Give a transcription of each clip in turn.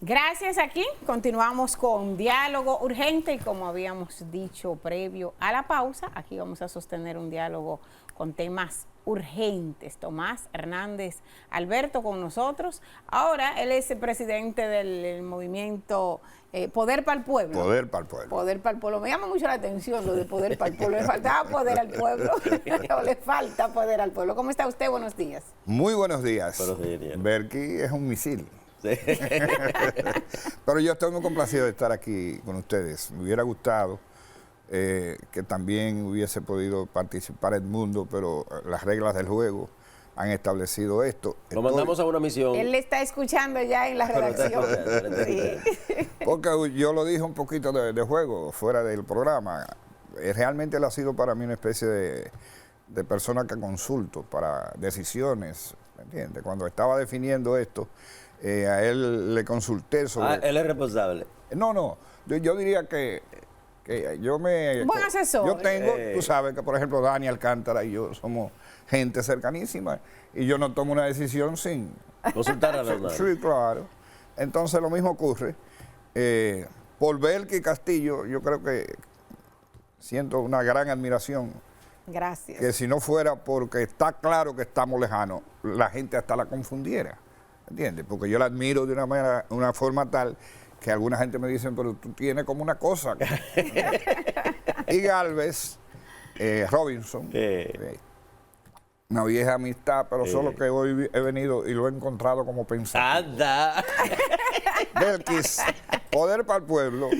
Gracias, aquí continuamos con diálogo urgente y como habíamos dicho previo a la pausa, aquí vamos a sostener un diálogo con temas urgentes. Tomás Hernández Alberto con nosotros. Ahora él es el presidente del movimiento Poder para el Pueblo. Poder para el Pueblo. Poder para el Pueblo. Me llama mucho la atención lo de Poder para el Pueblo. Le faltaba poder al pueblo o le falta poder al pueblo. ¿Cómo está usted? Buenos días. Muy buenos días. Buenos días. Berky es un misil. Sí. Pero yo estoy muy complacido de estar aquí con ustedes. Me hubiera gustado que también hubiese podido participar Edmundo, pero las reglas del juego han establecido esto. Lo mandamos a una misión. Él le está escuchando ya en la redacción. Sí. Porque yo lo dije un poquito de juego fuera del programa. Realmente él ha sido para mí una especie de persona que consulto para decisiones, ¿me entiendes? Cuando estaba definiendo esto, a él le consulté sobre... él es responsable. No, yo diría que yo me... Buen asesor. Yo tengo, tú sabes que por ejemplo Dani Alcántara y yo somos gente cercanísima y yo no tomo una decisión sin... Consultar a los Sí, claro. Entonces lo mismo ocurre. Por Berky Castillo, yo creo que siento una gran admiración. Gracias. Que si no fuera porque está claro que estamos lejanos, la gente hasta la confundiera. ¿Entiendes? Porque yo la admiro de una forma tal que alguna gente me dice, pero tú tienes como una cosa. Y Galvez, Robinson, una vieja amistad, pero solo que hoy he venido y lo he encontrado como pensado. ¡Anda! Belkis, Poder para el Pueblo,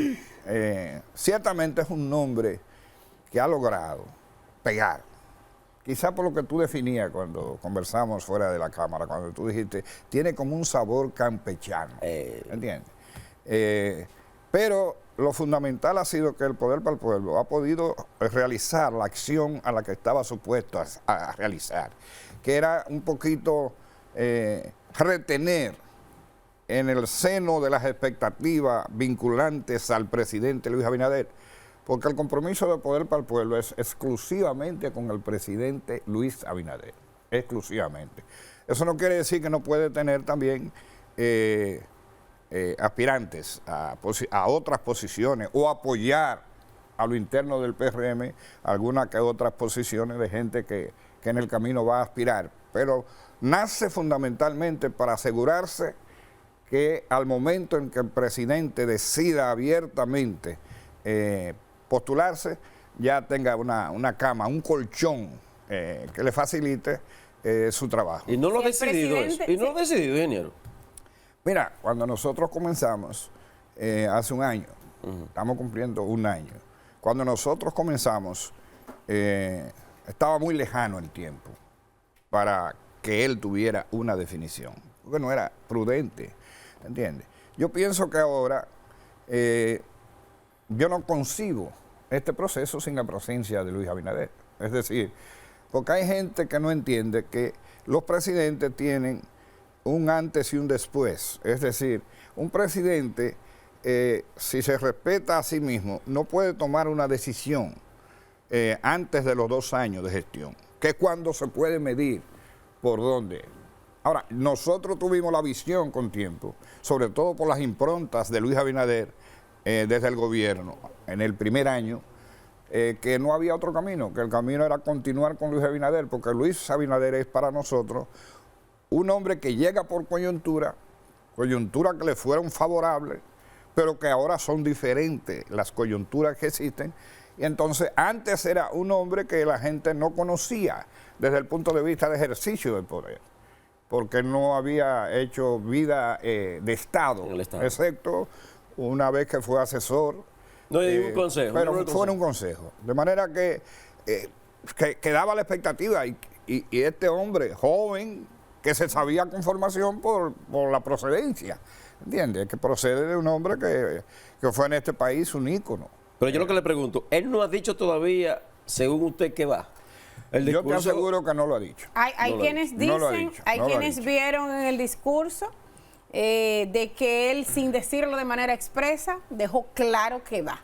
ciertamente es un nombre que ha logrado pegar. Quizá por lo que tú definías cuando conversamos fuera de la cámara, cuando tú dijiste, tiene como un sabor campechano, ¿entiendes? Pero lo fundamental ha sido que el Poder para el Pueblo ha podido realizar la acción a la que estaba supuesto a realizar, que era un poquito retener en el seno de las expectativas vinculantes al presidente Luis Abinader, porque el compromiso de Poder para el Pueblo es exclusivamente con el presidente Luis Abinader, exclusivamente. Eso no quiere decir que no puede tener también aspirantes a otras posiciones o apoyar a lo interno del PRM algunas que otras posiciones de gente que en el camino va a aspirar. Pero nace fundamentalmente para asegurarse que al momento en que el presidente decida abiertamente postularse, ya tenga una cama, un colchón que le facilite su trabajo. Y no lo ha decidido eso. Y no lo ha decidido, ingeniero. Mira, cuando nosotros comenzamos hace un año, estamos cumpliendo un año, cuando nosotros comenzamos estaba muy lejano el tiempo para que él tuviera una definición, porque no era prudente, ¿entiendes? Yo pienso que ahora yo no concibo este proceso sin la presencia de Luis Abinader. Es decir, porque hay gente que no entiende que los presidentes tienen un antes y un después. Es decir, un presidente, si se respeta a sí mismo, no puede tomar una decisión antes de los 2 años de gestión, que es cuando se puede medir por dónde. Ahora, nosotros tuvimos la visión con tiempo, sobre todo por las improntas de Luis Abinader, desde el gobierno, en el primer año, que no había otro camino, que el camino era continuar con Luis Abinader, porque Luis Abinader es para nosotros un hombre que llega por coyuntura que le fueron favorables, pero que ahora son diferentes las coyunturas que existen. Y entonces antes era un hombre que la gente no conocía desde el punto de vista de ejercicio del poder, porque no había hecho vida de Estado, excepto una vez que fue asesor. No hay ningún consejo. Pero fue en un consejo. De manera que daba la expectativa y este hombre joven que se sabía con formación por la procedencia, ¿entiendes? Que procede de un hombre que fue en este país un ícono. Pero yo lo que le pregunto, él no ha dicho todavía, según usted, que va. Yo te aseguro que no lo ha dicho. Hay quienes dicen, hay quienes vieron en el discurso de que él, sin decirlo de manera expresa, dejó claro que va.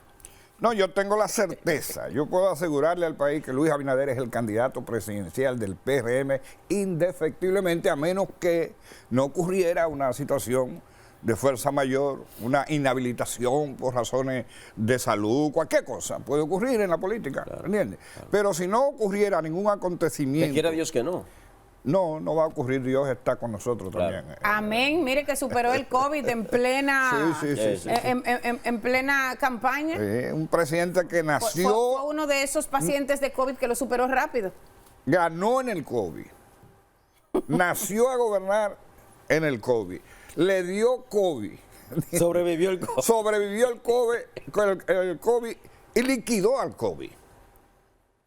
No, yo tengo la certeza, yo puedo asegurarle al país que Luis Abinader es el candidato presidencial del PRM indefectiblemente, a menos que no ocurriera una situación de fuerza mayor, una inhabilitación por razones de salud, cualquier cosa puede ocurrir en la política, ¿entiendes? Claro. Pero si no ocurriera ningún acontecimiento... Que quiera Dios que no. No, no va a ocurrir. Dios está con nosotros también. Amén. Mire que superó el COVID en plena, en plena campaña. Un presidente que nació... Fue uno de esos pacientes de COVID que lo superó rápido. Ganó en el COVID. Nació a gobernar en el COVID. Le dio COVID. Sobrevivió el COVID. Sobrevivió el COVID y liquidó al COVID.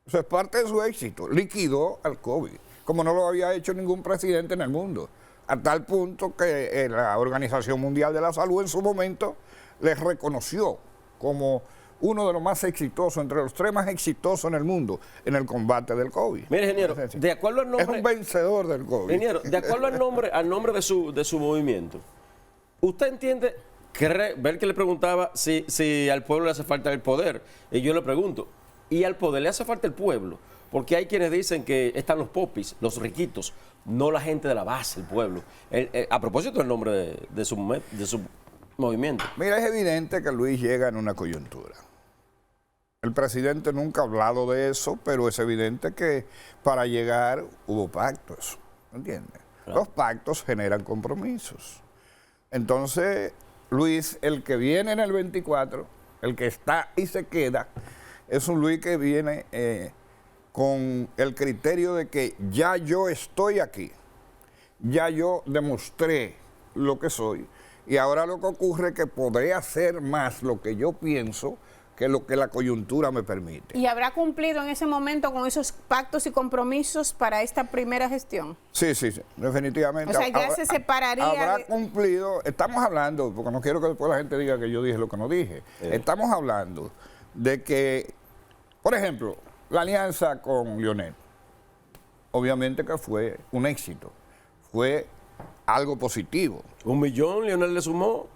Eso es parte de su éxito. Liquidó al COVID, como no lo había hecho ningún presidente en el mundo, a tal punto que la Organización Mundial de la Salud en su momento les reconoció como uno de los más exitosos, entre los 3 más exitosos en el mundo, en el combate del COVID. Mire, ingeniero, de acuerdo al nombre... Es un vencedor del COVID. Ingeniero, de acuerdo al nombre de su movimiento, ¿usted entiende, ver que le preguntaba si al pueblo le hace falta el poder? Y yo le pregunto, ¿y al poder le hace falta el pueblo? Porque hay quienes dicen que están los popis, los riquitos, no la gente de la base, el pueblo. A propósito del nombre de su movimiento. Mira, es evidente que Luis llega en una coyuntura. El presidente nunca ha hablado de eso, pero es evidente que para llegar hubo pactos, ¿entiendes? Claro. Los pactos generan compromisos. Entonces, Luis, el que viene en el 24, el que está y se queda, es un Luis que viene con el criterio de que ya yo estoy aquí, ya yo demostré lo que soy, y ahora lo que ocurre es que podré hacer más lo que yo pienso que lo que la coyuntura me permite. ¿Y habrá cumplido en ese momento con esos pactos y compromisos para esta primera gestión? Sí, definitivamente. O sea, ya se separaría... Habrá cumplido, estamos hablando, porque no quiero que después la gente diga que yo dije lo que no dije, estamos hablando de que, por ejemplo, la alianza con Leonel, obviamente que fue un éxito, fue algo positivo. ¿1 millón Leonel le sumó?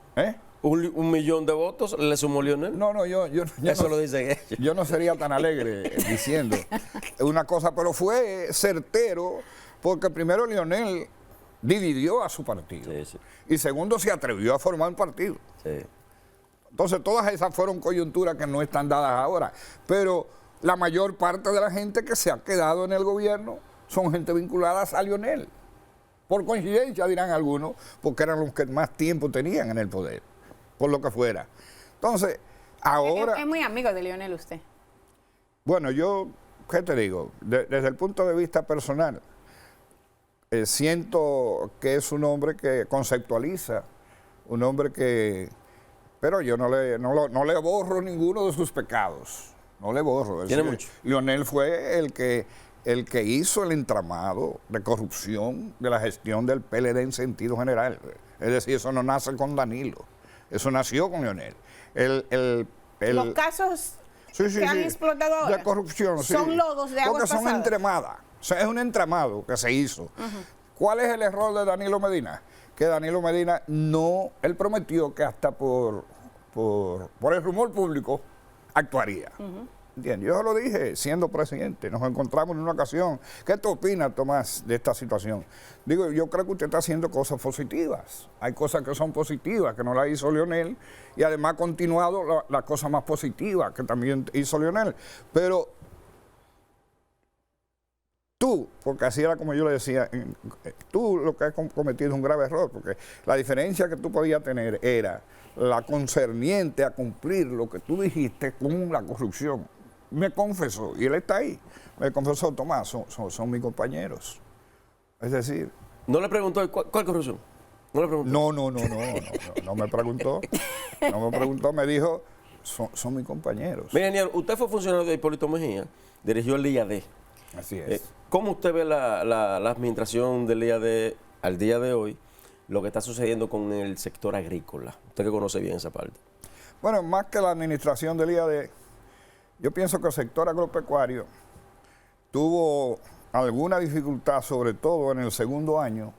¿1 millón de votos le sumó Leonel? No, yo eso no, lo dicen ellos. Yo no sería tan alegre diciendo una cosa, pero fue certero, porque primero Leonel dividió a su partido, y segundo se atrevió a formar un partido. Entonces todas esas fueron coyunturas que no están dadas ahora, pero la mayor parte de la gente que se ha quedado en el gobierno son gente vinculada a Leonel. Por coincidencia, dirán algunos, porque eran los que más tiempo tenían en el poder, por lo que fuera. Entonces, ahora... Es muy amigo de Leonel usted. Bueno, yo, ¿qué te digo? Desde el punto de vista personal, siento que es un hombre que conceptualiza, un hombre que... Pero yo no le borro ninguno de sus pecados, no le borro. Tiene mucho. Leonel fue el que hizo el entramado de corrupción de la gestión del PLD en sentido general. Es decir, eso no nace con Danilo, eso nació con Leonel. Los casos que han explotado ahora de corrupción son lodos de aguas pasadas. Porque son entremadas. O sea, es un entramado que se hizo. ¿Cuál es el error de Danilo Medina? Que Danilo Medina él prometió que hasta por el rumor público actuaría. ¿Entiendes? Yo lo dije siendo presidente, nos encontramos en una ocasión. ¿Qué te opinas, Tomás, de esta situación? Digo, yo creo que usted está haciendo cosas positivas. Hay cosas que son positivas, que no las hizo Leonel, y además ha continuado la cosa más positiva que también hizo Leonel. Pero tú, porque así era como yo le decía, tú lo que has cometido es un grave error, porque la diferencia que tú podías tener era la concerniente a cumplir lo que tú dijiste con la corrupción. Me confesó, y él está ahí, me confesó, Tomás, son mis compañeros. Es decir... ¿No le preguntó cuál corrupción? ¿No le preguntó? No me preguntó. No me preguntó, me dijo, son mis compañeros. Mire, ingeniero, usted fue funcionario de Hipólito Mejía, dirigió el IAD. Así es. ¿Cómo usted ve la administración del IAD al día de hoy, lo que está sucediendo con el sector agrícola? Usted que conoce bien esa parte. Bueno, más que la administración del IAD, yo pienso que el sector agropecuario tuvo alguna dificultad, sobre todo en el segundo año,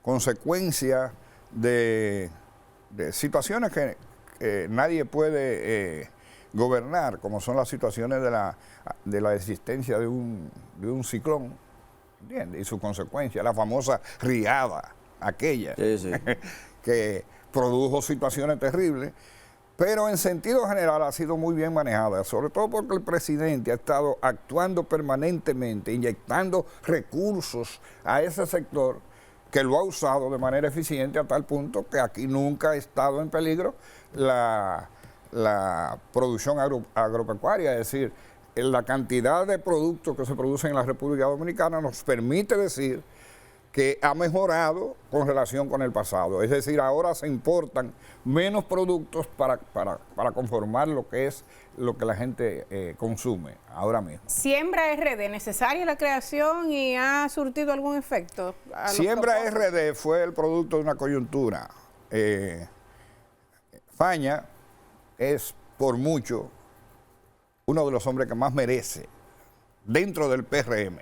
consecuencia de situaciones que nadie puede gobernar, como son las situaciones de la existencia de un ciclón, ¿entiendes? Y su consecuencia, la famosa riada, aquella, que produjo situaciones terribles, pero en sentido general ha sido muy bien manejada, sobre todo porque el presidente ha estado actuando permanentemente, inyectando recursos a ese sector que lo ha usado de manera eficiente a tal punto que aquí nunca ha estado en peligro la producción agropecuaria, es decir, la cantidad de productos que se producen en la República Dominicana nos permite decir que ha mejorado con relación con el pasado. Es decir, ahora se importan menos productos para conformar lo que la gente consume ahora mismo. Siembra RD, ¿necesaria la creación y ha surtido algún efecto? Siembra RD fue el producto de una coyuntura. Faña es por mucho uno de los hombres que más merece dentro del PRM.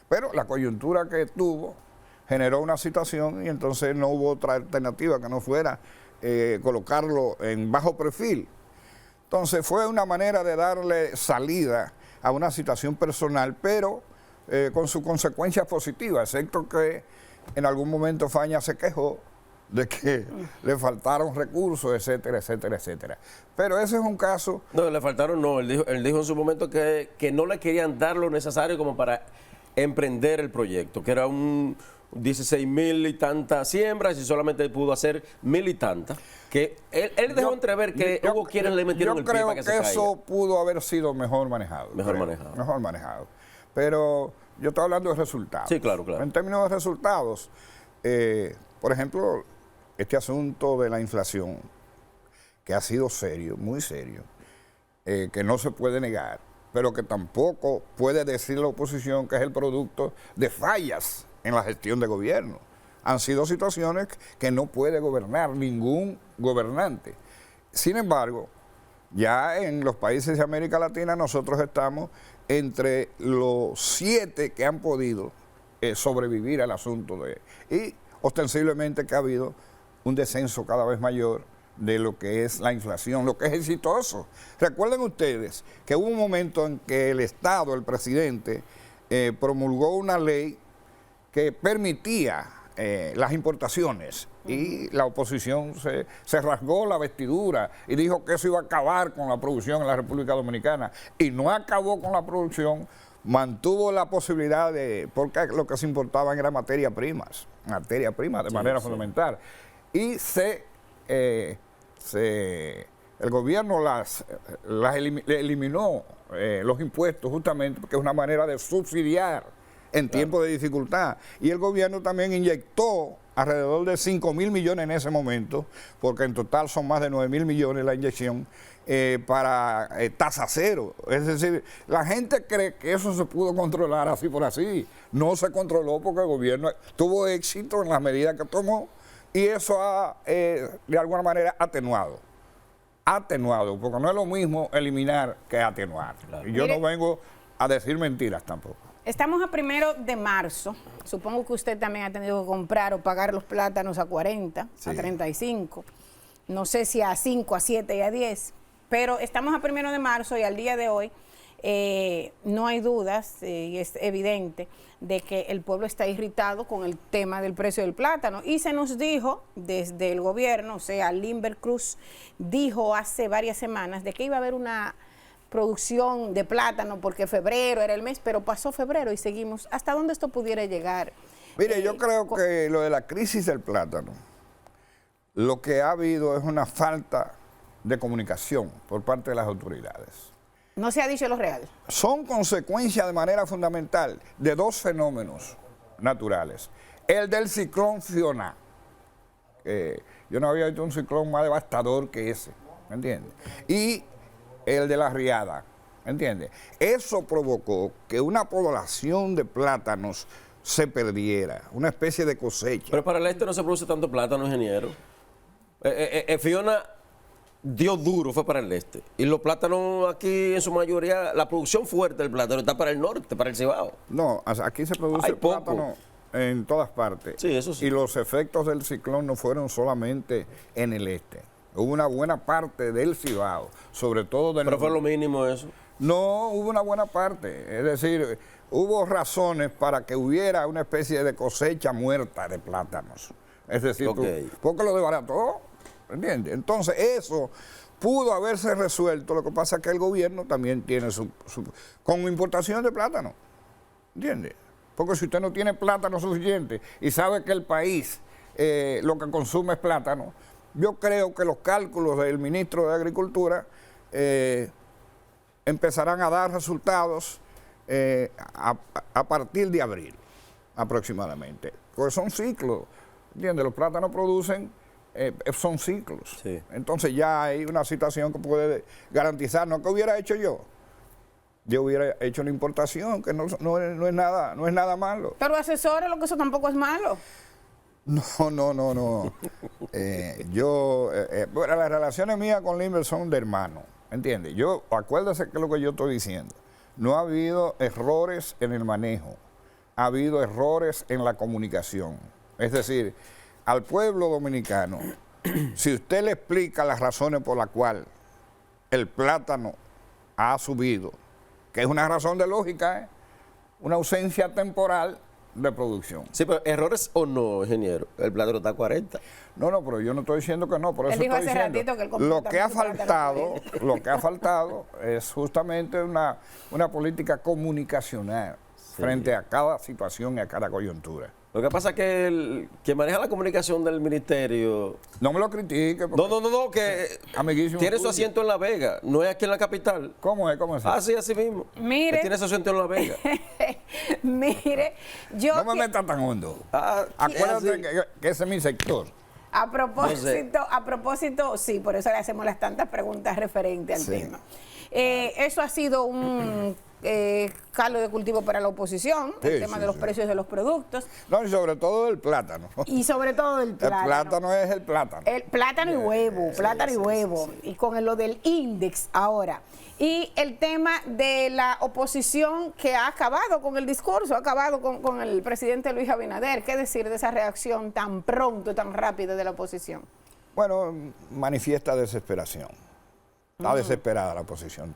Pero la coyuntura que tuvo generó una situación y entonces no hubo otra alternativa que no fuera colocarlo en bajo perfil. Entonces fue una manera de darle salida a una situación personal, pero con sus consecuencias positivas, excepto que en algún momento Faña se quejó de que le faltaron recursos, etcétera, etcétera, etcétera. Pero ese es un caso... No, le faltaron no, él dijo en su momento que no le querían dar lo necesario como para emprender el proyecto, que era un 16,000 y tantas siembras y solamente pudo hacer 1,000 y tantas, que él dejó entrever que hubo quienes le metieron el pie para que se caiga. Yo creo que eso pudo haber sido mejor manejado. Mejor manejado. Pero yo estoy hablando de resultados. Sí, claro, claro. En términos de resultados, por ejemplo, este asunto de la inflación, que ha sido serio, muy serio, que no se puede negar, pero que tampoco puede decir la oposición que es el producto de fallas en la gestión de gobierno. Han sido situaciones que no puede gobernar ningún gobernante. Sin embargo, ya en los países de América Latina nosotros estamos entre los 7 que han podido sobrevivir al asunto y ostensiblemente que ha habido un descenso cada vez mayor de lo que es la inflación, lo que es exitoso. Recuerden ustedes que hubo un momento en que el Estado, el presidente, promulgó una ley que permitía las importaciones y la oposición se rasgó la vestidura y dijo que eso iba a acabar con la producción en la República Dominicana y no acabó con la producción, mantuvo la posibilidad porque lo que se importaban era materia prima de manera fundamental y el gobierno eliminó los impuestos justamente porque es una manera de subsidiar en tiempos de dificultad. Y el gobierno también inyectó alrededor de 5,000 millones en ese momento, porque en total son más de 9,000 millones la inyección, para tasa cero. Es decir, la gente cree que eso se pudo controlar así por así. No se controló porque el gobierno tuvo éxito en las medidas que tomó y eso ha, de alguna manera, atenuado, porque no es lo mismo eliminar que atenuar. Claro. Y yo no vengo a decir mentiras tampoco. Estamos a 1 de marzo. Supongo que usted también ha tenido que comprar o pagar los plátanos a 40, sí, a 35. No sé si a 5, a 7 y a 10. Pero estamos a 1 de marzo y al día de hoy no hay dudas y es evidente de que el pueblo está irritado con el tema del precio del plátano. Y se nos dijo desde el gobierno, o sea, Limber Cruz dijo hace varias semanas de que iba a haber una producción de plátano porque febrero era el mes, pero pasó febrero y seguimos. ¿Hasta dónde esto pudiera llegar? Mire, yo creo que lo de la crisis del plátano, lo que ha habido es una falta de comunicación por parte de las autoridades. No se ha dicho lo real. Son consecuencia de manera fundamental de 2 fenómenos naturales. El del ciclón Fiona. Yo no había visto un ciclón más devastador que ese, ¿me entiendes? Y el de la riada, ¿me entiendes? Eso provocó que una población de plátanos se perdiera, una especie de cosecha. Pero para el este no se produce tanto plátano, ingeniero. Fiona dio duro, fue para el este. Y los plátanos aquí, en su mayoría, la producción fuerte del plátano está para el norte, para el Cibao. No, aquí se produce plátano en todas partes. Sí, eso sí. Y los efectos del ciclón no fueron solamente en el este. Hubo una buena parte del Cibao, sobre todo del... ¿Pero fue lo mínimo eso? No, hubo una buena parte. Es decir, hubo razones para que hubiera una especie de cosecha muerta de plátanos. Es decir, porque lo desbarató. ¿entiendes? Entonces eso pudo haberse resuelto, lo que pasa es que el gobierno también tiene con importación de plátano, ¿entiendes? Porque si usted no tiene plátano suficiente y sabe que el país lo que consume es plátano, yo creo que los cálculos del ministro de Agricultura empezarán a dar resultados a partir de abril aproximadamente, porque son ciclos, ¿entiendes? Los plátanos producen, son ciclos, Sí. Entonces ya hay una situación que puede garantizar, no que hubiera hecho yo hubiera hecho una importación, que no es nada malo. Pero asesore lo que eso tampoco es malo. No. Bueno, las relaciones mías con Limber son de hermano, ¿entiendes? Acuérdese que es lo que yo estoy diciendo. No ha habido errores en el manejo, ha habido errores en la comunicación. Es decir, al pueblo dominicano, si usted le explica las razones por las cuales el plátano ha subido, que es una razón de lógica, una ausencia temporal de producción. Sí, pero errores o no, ingeniero. El plátano está a 40. No, pero yo no estoy diciendo que no, por eso Él dijo estoy hace diciendo. ratito que él compró Lo que ha también su plátano lo que ha faltado es justamente una política comunicacional frente a cada situación y a cada coyuntura. Lo que pasa es que el que maneja la comunicación del ministerio... No me lo critique. porque- No, que Amiguísimo tiene su tuyo. asiento en La Vega, no es aquí en la capital. ¿Cómo es? Ah, sí, así mismo. Mire. Que tiene su asiento en La Vega. Mire, yo No me que- metas tan hondo. Ah, Acuérdate sí. que ese es mi sector. a propósito, sí, por eso le hacemos las tantas preguntas referentes al Sí. tema. Eso ha sido un caldo de cultivo para la oposición, el Sí, tema sí, de los sí. precios de los productos No, y sobre todo el plátano. y sobre todo el El plátano. plátano es el plátano. El plátano y huevo, plátano y huevo. Y con lo del índice ahora. Y el tema de la oposición que ha acabado con el discurso, ha acabado con el presidente Luis Abinader. ¿Qué decir de esa reacción tan pronto, tan rápida de la oposición? Bueno, manifiesta desesperación. Está desesperada la oposición.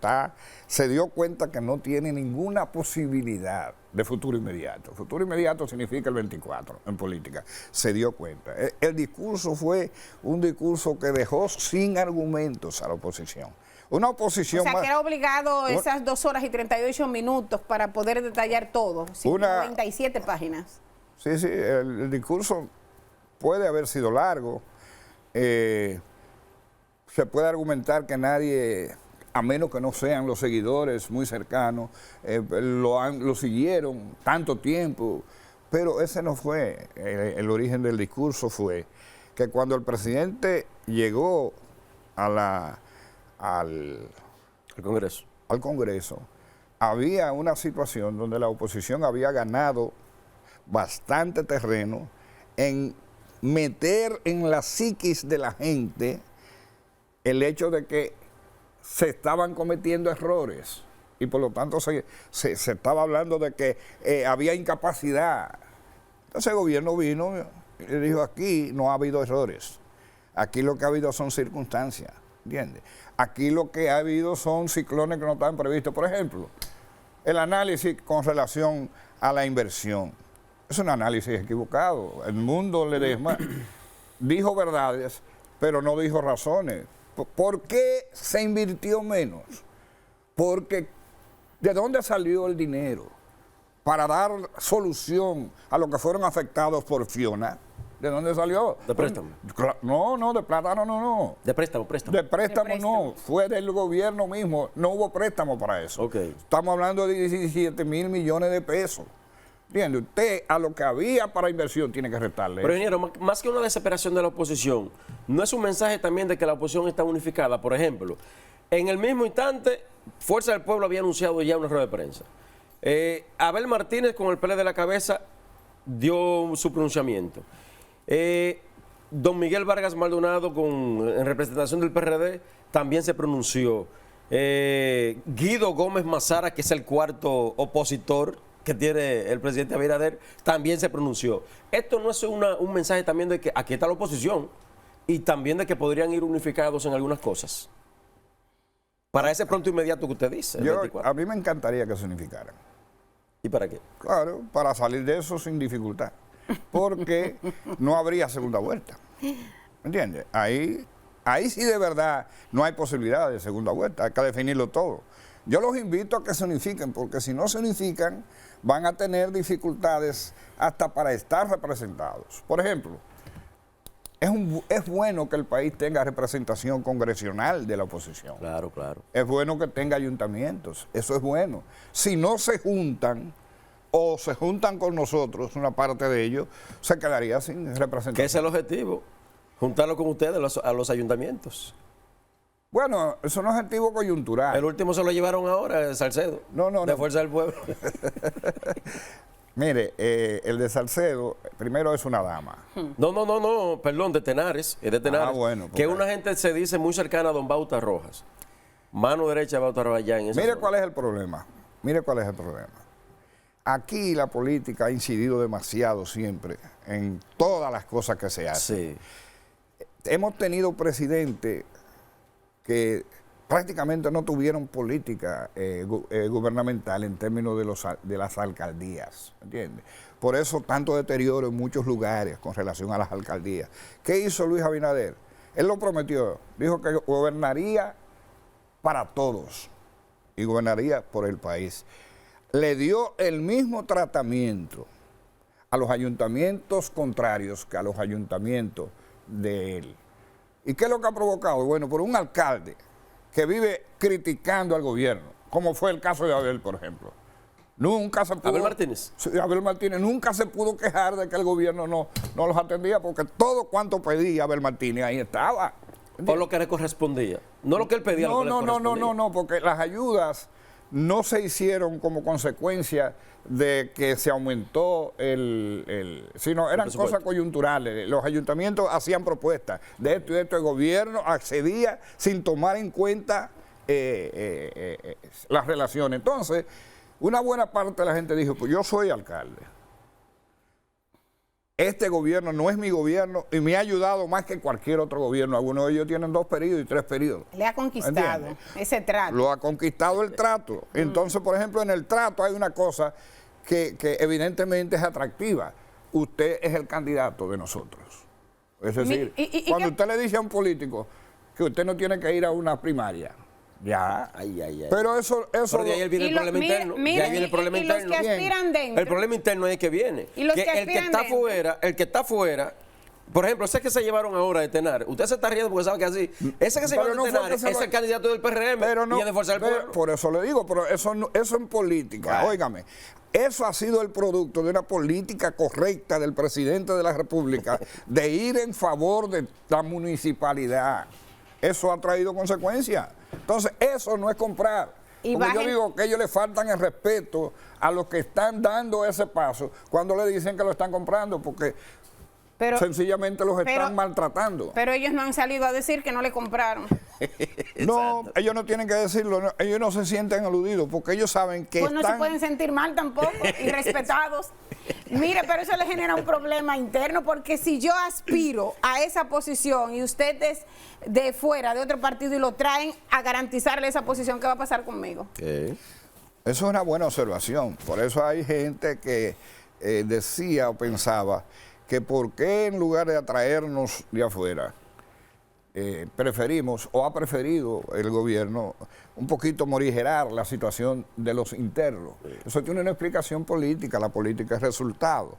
Se dio cuenta que no tiene ninguna posibilidad de futuro inmediato. Futuro inmediato significa el 24 en política. Se dio cuenta. El discurso fue un discurso que dejó sin argumentos a la oposición. Una oposición O sea, más... que era obligado esas 2 horas y 38 minutos para poder detallar todo. 97 páginas. Sí, el discurso puede haber sido largo. Se puede argumentar que nadie, a menos que no sean los seguidores muy cercanos, lo siguieron tanto tiempo, pero ese no fue. El origen del discurso fue que cuando el presidente llegó al Congreso, había una situación donde la oposición había ganado bastante terreno en meter en la psiquis de la gente el hecho de que se estaban cometiendo errores y por lo tanto se estaba hablando de que había incapacidad. Entonces el gobierno vino y le dijo, aquí no ha habido errores, aquí lo que ha habido son circunstancias, ¿entiendes? Aquí lo que ha habido son ciclones que no estaban previstos. Por ejemplo, el análisis con relación a la inversión. Es un análisis equivocado. El mundo Ledesma dijo verdades, pero no dijo razones. ¿Por qué se invirtió menos? Porque ¿de dónde salió el dinero para dar solución a los que fueron afectados por Fiona? ¿De dónde salió? De préstamo. No, de plátano no. De préstamo. De préstamo De no, préstamo. fue del gobierno mismo, no hubo préstamo para eso. Ok. Estamos hablando de 17 mil millones de pesos. ¿Entiende? Usted a lo que había para inversión tiene que restarle. Pero, eso. ingeniero, más que una desesperación de la oposición, ¿no es un mensaje también de que la oposición está unificada? Por ejemplo, en el mismo instante, Fuerza del Pueblo había anunciado ya una rueda de prensa. Abel Martínez, con el PLD de la cabeza, dio su pronunciamiento. Don Miguel Vargas Maldonado, en representación del PRD, también se pronunció. Guido Gómez Mazara, que es el cuarto opositor que tiene el presidente Abinader, también se pronunció. Esto no es un mensaje también de que aquí está la oposición y también de que podrían ir unificados en algunas cosas. Para ese pronto inmediato que usted dice. el 24. A mí me encantaría que se unificaran. ¿Y para qué? Claro, para salir de eso sin dificultad. Porque no habría segunda vuelta. ¿Entiendes? Ahí Ahí sí de verdad no hay posibilidad de segunda vuelta, hay que definirlo todo. Yo los invito a que se unifiquen, porque si no se unifican van a tener dificultades hasta para estar representados. Por ejemplo, es bueno que el país tenga representación congresional de la oposición. Claro, claro. Es bueno que tenga ayuntamientos, eso es bueno. Si no se juntan o se juntan con nosotros, una parte de ellos, se quedaría sin representación. ¿Qué es el objetivo? Juntarlo con ustedes a los ayuntamientos. Bueno, es un objetivo coyuntural. El último se lo llevaron ahora, Salcedo. De Fuerza del Pueblo. Mire, el de Salcedo, primero es una dama. No, perdón, de Tenares. Es de Tenares. Bueno. Que una gente se dice muy cercana a don Bauta Rojas. Mano derecha de Bauta Rojas allá en esa Mire zona. cuál es el problema. Mire cuál es el problema. Aquí la política ha incidido demasiado siempre en todas las cosas que se hacen. Sí. Hemos tenido presidentes que prácticamente no tuvieron política gubernamental en términos de las alcaldías, ¿entiendes? Por eso tanto deterioro en muchos lugares con relación a las alcaldías. ¿Qué hizo Luis Abinader? Él lo prometió, dijo que gobernaría para todos y gobernaría por el país. Le dio el mismo tratamiento a los ayuntamientos contrarios que a los ayuntamientos de él. ¿Y qué es lo que ha provocado? Bueno, por un alcalde que vive criticando al gobierno, como fue el caso de Abel, por ejemplo. Nunca se pudo... Abel Martínez. Sí, Abel Martínez nunca se pudo quejar de que el gobierno no los atendía, porque todo cuanto pedía Abel Martínez ahí estaba. Por lo que le correspondía. No lo que él pedía, lo que le correspondía. No, porque las ayudas no se hicieron como consecuencia de que se aumentó sino eran cosas coyunturales. Los ayuntamientos hacían propuestas de esto y de esto, el gobierno accedía sin tomar en cuenta las relaciones. Entonces, una buena parte de la gente dijo, pues yo soy alcalde. Este gobierno no es mi gobierno y me ha ayudado más que cualquier otro gobierno. Algunos de ellos tienen 2 periodos y 3 periodos. Le ha conquistado ¿Entiendes? ese trato. Lo ha conquistado el trato. Entonces, por ejemplo, en el trato hay una cosa que evidentemente es atractiva. Usted es el candidato de nosotros. Es decir, cuando usted le dice a un político que usted no tiene que ir a una primaria, ya. Pero eso Pero de ahí viene el problema interno. De ahí viene el problema interno. Los que aspiran dentro. El problema interno es que viene. Y los que el que está dentro. fuera, por ejemplo, ese que se llevaron ahora de Tenares, usted se está riendo porque sabe que así. Ese que se llevaron de Tenares es el candidato del PRM y es de Fuerza del Pueblo. Por eso le digo, pero eso en política, óigame, eso ha sido el producto de una política correcta del presidente de la República de ir en favor de la municipalidad. Eso ha traído consecuencias. Entonces, eso no es comprar. Porque yo digo que ellos le faltan el respeto a los que están dando ese paso cuando le dicen que lo están comprando, porque sencillamente los están maltratando. Pero ellos no han salido a decir que no le compraron. No, ellos no tienen que decirlo, no, ellos no se sienten aludidos porque ellos saben que no se pueden sentir mal tampoco y respetados. Mire, pero eso le genera un problema interno, porque si yo aspiro a esa posición y ustedes de fuera, de otro partido, y lo traen a garantizarle esa posición, ¿qué va a pasar conmigo? Eso es una buena observación. Por eso hay gente que decía o pensaba que por qué en lugar de atraernos de afuera, preferimos o ha preferido el gobierno un poquito morigerar la situación de los internos. Eso tiene una explicación política, la política es resultado.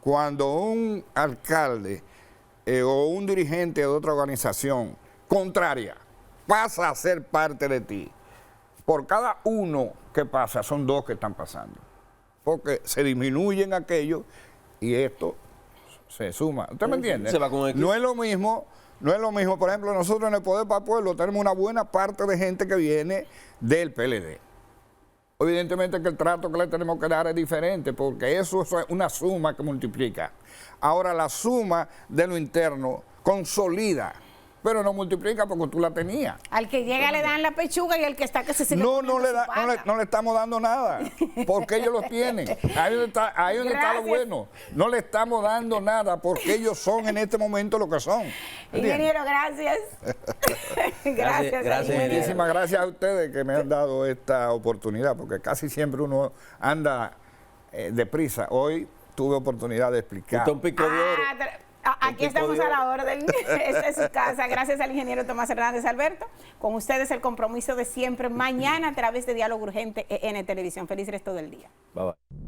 Cuando un alcalde o un dirigente de otra organización contraria pasa a ser parte de ti, por cada uno que pasa son 2 que están pasando, porque se disminuyen aquellos y esto se suma. ¿Usted me entiende? Se va con X. No es lo mismo, por ejemplo, nosotros en el Poder para el Pueblo tenemos una buena parte de gente que viene del PLD. Evidentemente que el trato que le tenemos que dar es diferente, porque eso es una suma que multiplica. Ahora la suma de lo interno consolida, pero no multiplica porque tú la tenías. Al que llega le dan la pechuga y el que está que se sigue no le estamos dando nada, porque ellos lo tienen. Ahí donde está lo bueno. No le estamos dando nada porque ellos son en este momento lo que son. Ingeniero, gracias. Gracias. Muchísimas gracias a ustedes que me han dado esta oportunidad, porque casi siempre uno anda deprisa. Hoy tuve oportunidad de explicar. Un pico de oro. Aquí estamos a la orden. Esta es su casa. Gracias al ingeniero Tomás Hernández Alberto. Con ustedes el compromiso de siempre. Mañana a través de Diálogo Urgente en Televisión. Feliz resto del día. Bye bye.